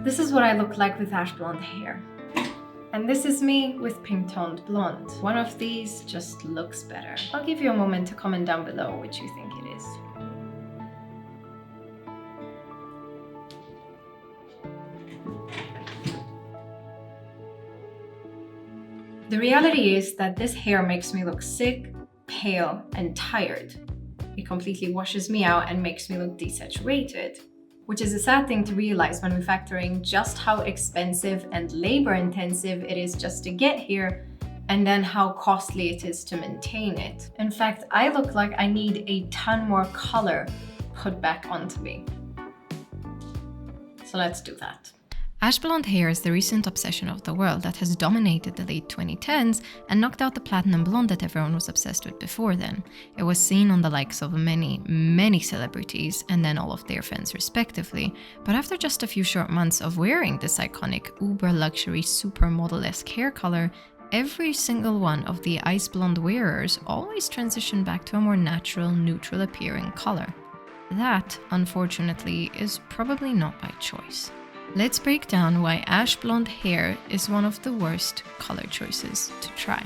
This is what I look like with ash blonde hair. And this is me with pink toned blonde. One of these just looks better. I'll give you a moment to comment down below which you think it is. The reality is that this hair makes me look sick, pale, and tired. It completely washes me out and makes me look desaturated, which is a sad thing to realize when we factor in just how expensive and labor-intensive it is just to get here, and then how costly it is to maintain it. In fact, I look like I need a ton more color put back onto me. So let's do that. Ash blonde hair is the recent obsession of the world that has dominated the late 2010s and knocked out the platinum blonde that everyone was obsessed with before then. It was seen on the likes of many celebrities and then all of their fans respectively, but after just a few short months of wearing this iconic uber luxury supermodel-esque hair color, every single one of the ice blonde wearers always transitioned back to a more natural, neutral appearing color. That, unfortunately, is probably not by choice. Let's break down why ash blonde hair is one of the worst color choices to try.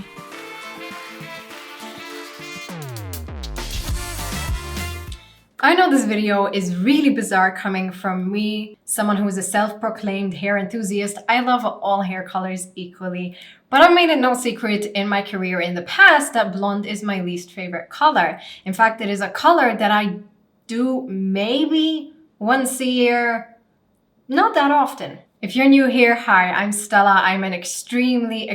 I know this video is really bizarre coming from me, someone who is a self-proclaimed hair enthusiast. I love all hair colors equally, but I've made it no secret in my career in the past that blonde is my least favorite color. In fact, it is a color that I do maybe once a year. Not that often. If you're new here, hi, I'm Stella. I'm an extremely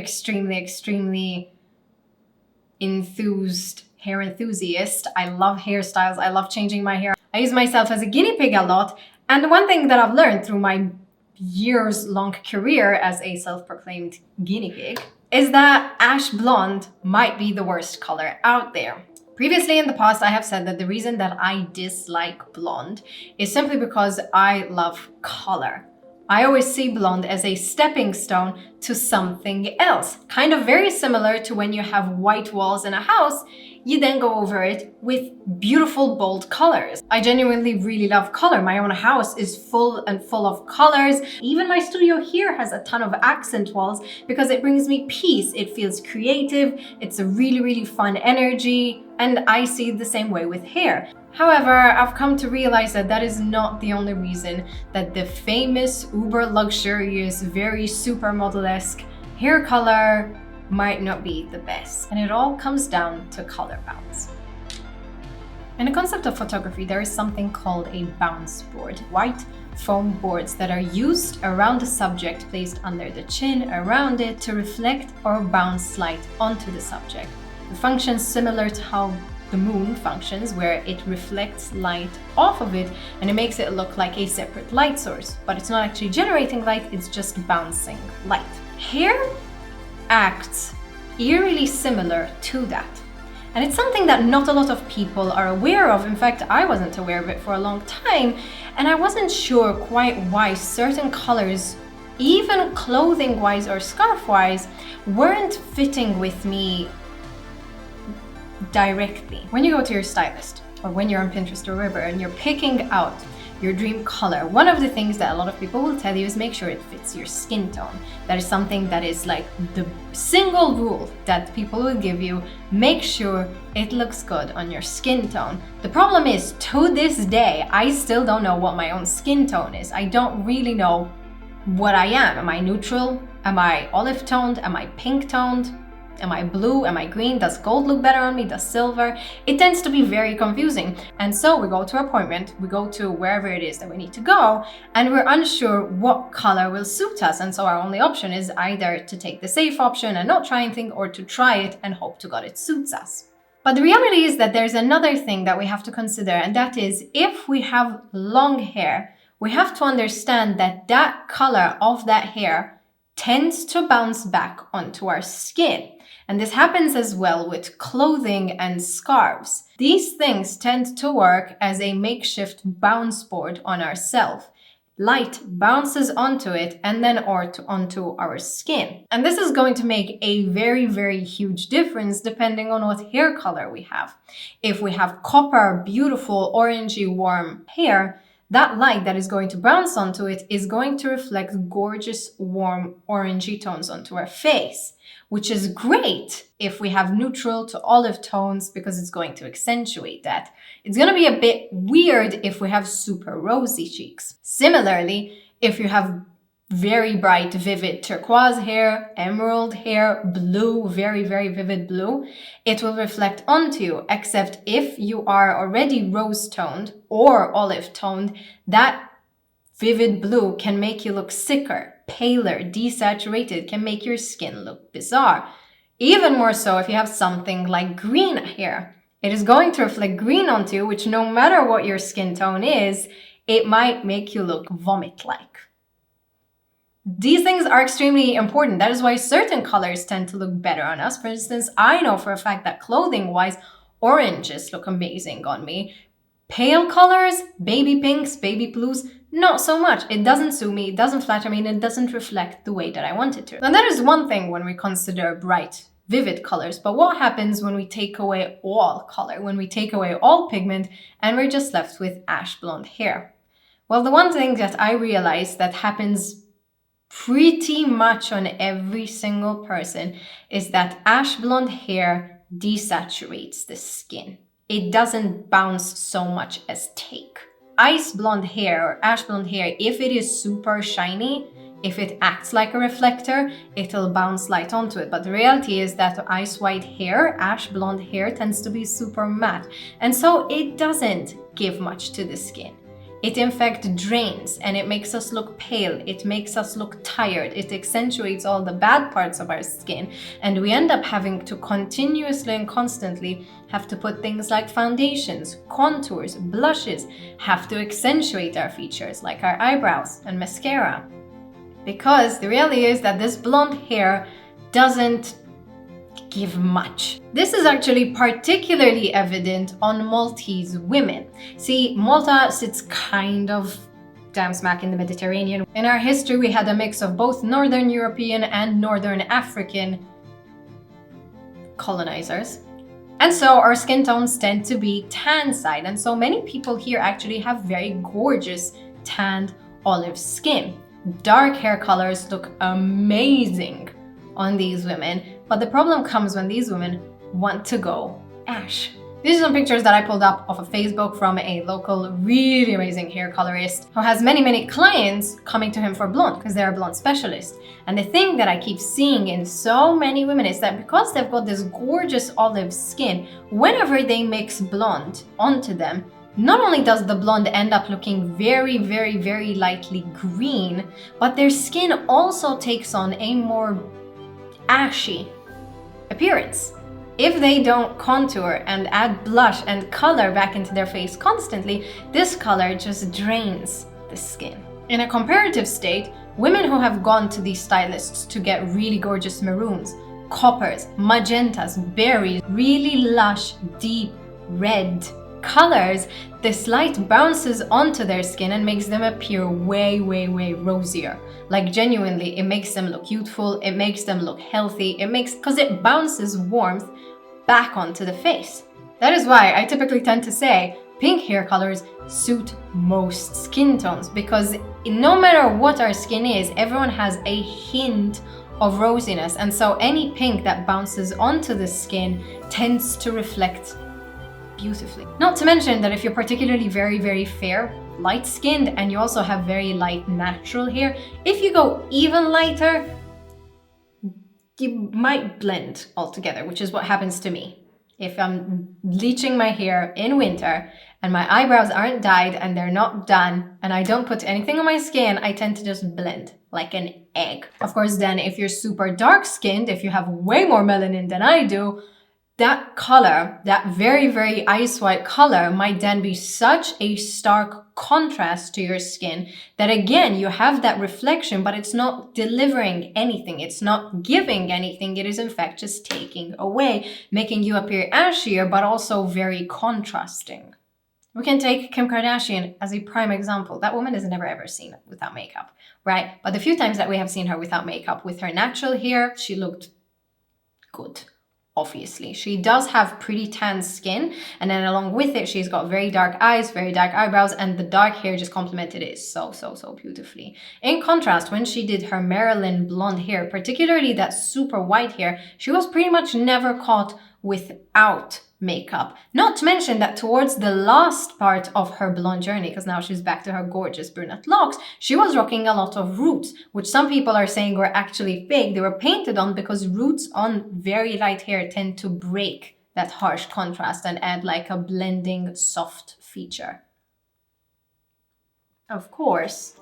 enthused hair enthusiast. I love hairstyles. I love changing my hair. I use myself as a guinea pig a lot. And the one thing that I've learned through my years-long career as a self-proclaimed guinea pig is that ash blonde might be the worst color out there. Previously in the past, I have said that the reason that I dislike blonde is simply because I love color. I always see blonde as a stepping stone to something else. Kind of very similar to when you have white walls in a house, you then go over it with beautiful, bold colors. I genuinely really love color. My own house is full of colors. Even my studio here has a ton of accent walls because it brings me peace. It feels creative. It's a really fun energy. And I see it the same way with hair. However, I've come to realize that that is not the only reason that the famous uber luxurious, very supermodel-esque hair color might not be the best. And it all comes down to color bounce. In the concept of photography, there is something called a bounce board. White foam boards that are used around the subject, placed under the chin, around it, to reflect or bounce light onto the subject. It functions similar to how the moon functions, where it reflects light off of it and it makes it look like a separate light source, but it's not actually generating light, it's just bouncing light. Hair acts eerily similar to that. And it's something that not a lot of people are aware of. In fact, I wasn't aware of it for a long time, and I wasn't sure quite why certain colors, even clothing-wise or scarf-wise, weren't fitting with me directly. When you go to your stylist, or when you're on Pinterest or wherever, and you're picking out your dream color, one of the things that a lot of people will tell you is make sure it fits your skin tone. That is something that is like the single rule that people will give you. Make sure it looks good on your skin tone. The problem is, to this day, I still don't know what my own skin tone is. I don't really know what I am. Am I neutral? Am I olive toned? Am I pink toned? Am I blue? Am I green? Does gold look better on me? Does silver? It tends to be very confusing. And so we go to an appointment, we go to wherever it is that we need to go, and we're unsure what color will suit us. And so our only option is either to take the safe option and not try anything, or to try it and hope to God it suits us. But the reality is that there's another thing that we have to consider, and that is, if we have long hair, we have to understand that that color of that hair tends to bounce back onto our skin. And this happens as well with clothing and scarves. These things tend to work as a makeshift bounce board on ourselves. Light bounces onto it and then onto our skin. And this is going to make a very huge difference depending on what hair color we have. If we have copper, beautiful, orangey, warm hair, that light that is going to bounce onto it is going to reflect gorgeous, warm, orangey tones onto our face, which is great if we have neutral to olive tones because it's going to accentuate that. It's going to be a bit weird if we have super rosy cheeks. Similarly, if you have very bright, vivid turquoise hair, emerald hair, blue, very, very vivid blue, it will reflect onto you, except if you are already rose-toned or olive-toned, that vivid blue can make you look sicker, paler, desaturated, can make your skin look bizarre. Even more so if you have something like green hair. It is going to reflect green onto you, which no matter what your skin tone is, it might make you look vomit-like. These things are extremely important. That is why certain colors tend to look better on us. For instance, I know for a fact that clothing-wise, oranges look amazing on me. Pale colors, baby pinks, baby blues, not so much. It doesn't suit me, it doesn't flatter me, and it doesn't reflect the way that I want it to. And that is one thing when we consider bright, vivid colors. But what happens when we take away all color, when we take away all pigment, and we're just left with ash blonde hair? Well, the one thing that I realized that happens pretty much on every single person is that ash blonde hair desaturates the skin. It doesn't bounce so much as take. Ice blonde hair or ash blonde hair, if it is super shiny, if it acts like a reflector, it'll bounce light onto it. But the reality is that ice white hair, ash blonde hair, tends to be super matte. And so it doesn't give much to the skin. It in fact drains and it makes us look pale, it makes us look tired, it accentuates all the bad parts of our skin, and we end up having to continuously and constantly have to put things like foundations, contours, blushes, have to accentuate our features like our eyebrows and mascara. Because the reality is that this blonde hair doesn't give much. This is actually particularly evident on Maltese women. See, Malta sits kind of damn smack in the Mediterranean. In our history, we had a mix of both Northern European and Northern African colonizers. And so our skin tones tend to be tan side. And so many people here actually have very gorgeous tanned olive skin. Dark hair colors look amazing on these women, but the problem comes when these women want to go ash. These are some pictures that I pulled up off of Facebook from a local really amazing hair colorist who has many clients coming to him for blonde because they're a blonde specialist. And the thing that I keep seeing in so many women is that because they've got this gorgeous olive skin, whenever they mix blonde onto them, not only does the blonde end up looking very lightly green, but their skin also takes on a more ashy appearance. If they don't contour and add blush and color back into their face constantly, this color just drains the skin. In a comparative state, women who have gone to these stylists to get really gorgeous maroons, coppers, magentas, berries, really lush, deep red colors, this light bounces onto their skin and makes them appear way rosier. Like genuinely, it makes them look youthful, it makes them look healthy, because it bounces warmth back onto the face. That is why I typically tend to say pink hair colors suit most skin tones, because no matter what our skin is, everyone has a hint of rosiness, and so any pink that bounces onto the skin tends to reflect beautifully. Not to mention that if you're particularly very fair, light-skinned, and you also have very light natural hair, if you go even lighter, you might blend altogether, which is what happens to me. If I'm bleaching my hair in winter and my eyebrows aren't dyed and they're not done and I don't put anything on my skin, I tend to just blend like an egg. Of course, then if you're super dark-skinned, if you have way more melanin than I do, that color, that very ice white color, might then be such a stark contrast to your skin that again, you have that reflection, but it's not delivering anything. It's not giving anything. It is in fact just taking away, making you appear ashier, but also very contrasting. We can take Kim Kardashian as a prime example. That woman is never ever seen without makeup, right? But the few times that we have seen her without makeup, with her natural hair, she looked good. obviously. She does have pretty tan skin, and then along with it, she's got very dark eyes, very dark eyebrows, and the dark hair just complemented it so beautifully. In contrast, when she did her Marilyn blonde hair, particularly that super white hair, she was pretty much never caught without makeup. Not to mention that towards the last part of her blonde journey, because now she's back to her gorgeous brunette locks, she was rocking a lot of roots, which some people are saying were actually fake. They were painted on because roots on very light hair tend to break that harsh contrast and add like a blending soft feature. Of course,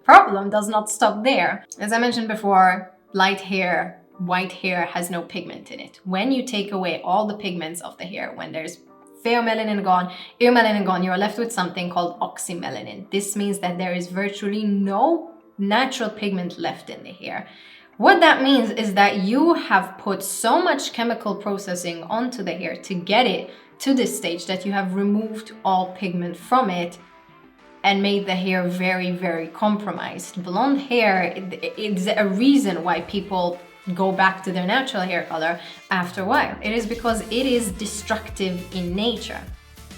problem does not stop there. As I mentioned before, light hair, white hair has no pigment in it. When you take away all the pigments of the hair, when there's pheomelanin gone, eumelanin gone, you're left with something called oxymelanin. This means that there is virtually no natural pigment left in the hair. What that means is that you have put so much chemical processing onto the hair to get it to this stage that you have removed all pigment from it and made the hair very compromised. Blonde hair is a reason why people go back to their natural hair color after a while. It is because it is destructive in nature.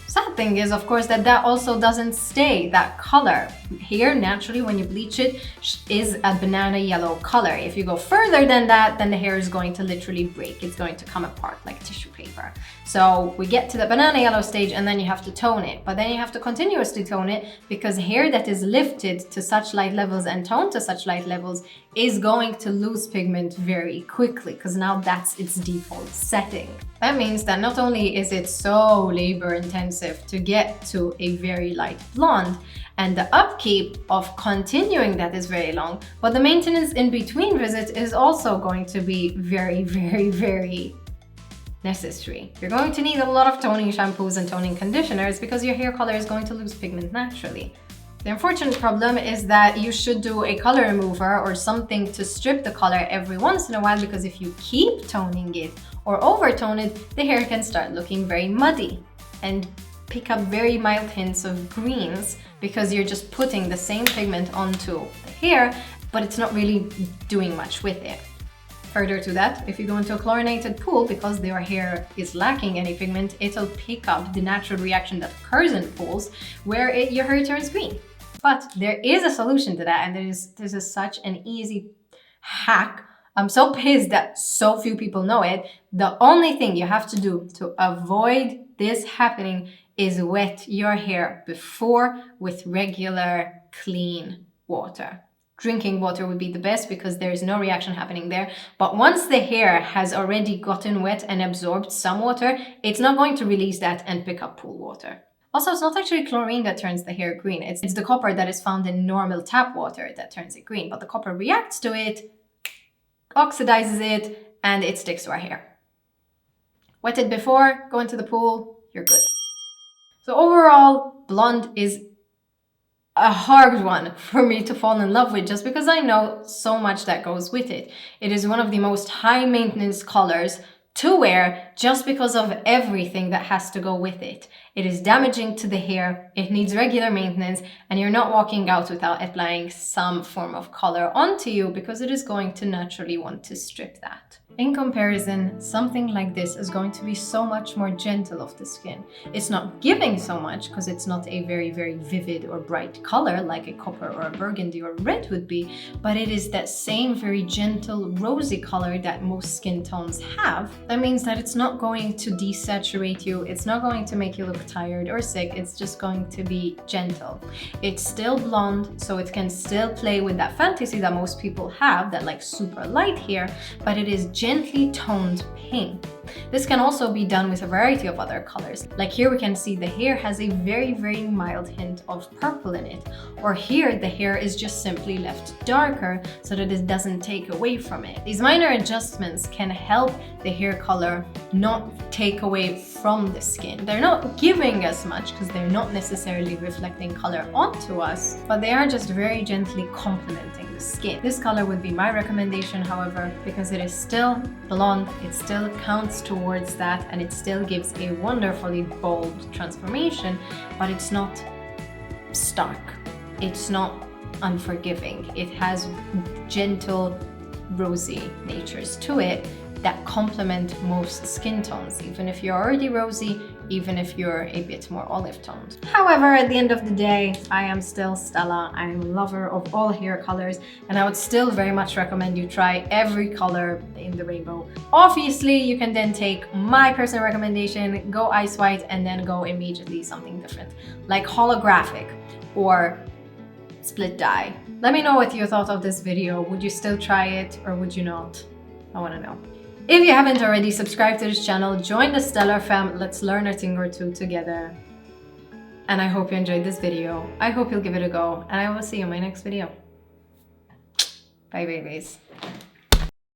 Sad thing is, of course, that also doesn't stay that color. Hair, naturally, when you bleach it, is a banana yellow color. If you go further than that, then the hair is going to literally break. It's going to come apart like tissue paper. So we get to the banana yellow stage and then you have to tone it. But then you have to continuously tone it because hair that is lifted to such light levels and toned to such light levels is going to lose pigment very quickly because now that's its default setting. That means that not only is it so labor intensive to get to a very light blonde, and the upkeep of continuing that is very long, but the maintenance in between visits is also going to be very necessary. You're going to need a lot of toning shampoos and toning conditioners because your hair color is going to lose pigment naturally. The unfortunate problem is that you should do a color remover or something to strip the color every once in a while, because if you keep toning it or overtone it, the hair can start looking very muddy and pick up very mild hints of greens because you're just putting the same pigment onto the hair, but it's not really doing much with it. Further to that, if you go into a chlorinated pool, because your hair is lacking any pigment, it'll pick up the natural reaction that occurs in pools where your hair turns green. But there is a solution to that, and there's such an easy hack. I'm so pissed that so few people know it. The only thing you have to do to avoid this happening is wet your hair before with regular clean water. Drinking water would be the best because there is no reaction happening there. But once the hair has already gotten wet and absorbed some water, it's not going to release that and pick up pool water. Also, it's not actually chlorine that turns the hair green. It's the copper that is found in normal tap water that turns it green. But the copper reacts to it, oxidizes it, and it sticks to our hair. Wet it before, go into the pool, you're good. So overall, blonde is a hard one for me to fall in love with just because I know so much that goes with it. It is one of the most high maintenance colors to wear just because of everything that has to go with it. It is damaging to the hair, it needs regular maintenance, and you're not walking out without applying some form of color onto you because it is going to naturally want to strip that. In comparison, something like this is going to be so much more gentle of the skin. It's not giving so much because it's not a very vivid or bright color like a copper or a burgundy or red would be, but it is that same very gentle rosy color that most skin tones have. That means that it's not going to desaturate you, it's not going to make you look tired or sick, it's just going to be gentle. It's still blonde, so it can still play with that fantasy that most people have, that like super light hair, but it is gently toned pink. This can also be done with a variety of other colors. Like here we can see the hair has a very mild hint of purple in it. Or here the hair is just simply left darker so that it doesn't take away from it. These minor adjustments can help the hair color not take away from the skin. They're not giving us much because they're not necessarily reflecting color onto us, but they are just very gently complementing the skin. This color would be my recommendation, however, because it is still blonde, it still counts towards that, and it still gives a wonderfully bold transformation, but it's not stark, it's not unforgiving. It has gentle rosy natures to it, that complement most skin tones, even if you're already rosy, even if you're a bit more olive toned. However, at the end of the day, I am still Stella. I'm a lover of all hair colors, and I would still very much recommend you try every color in the rainbow. Obviously, you can then take my personal recommendation, go ice white, and then go immediately something different, like holographic or split dye. Let me know what you thought of this video. Would you still try it or would you not? I want to know. If you haven't already subscribed to this channel, join the Stellar fam. Let's learn a thing or two together. And I hope you enjoyed this video. I hope you'll give it a go, and I will see you in my next video. Bye, babies.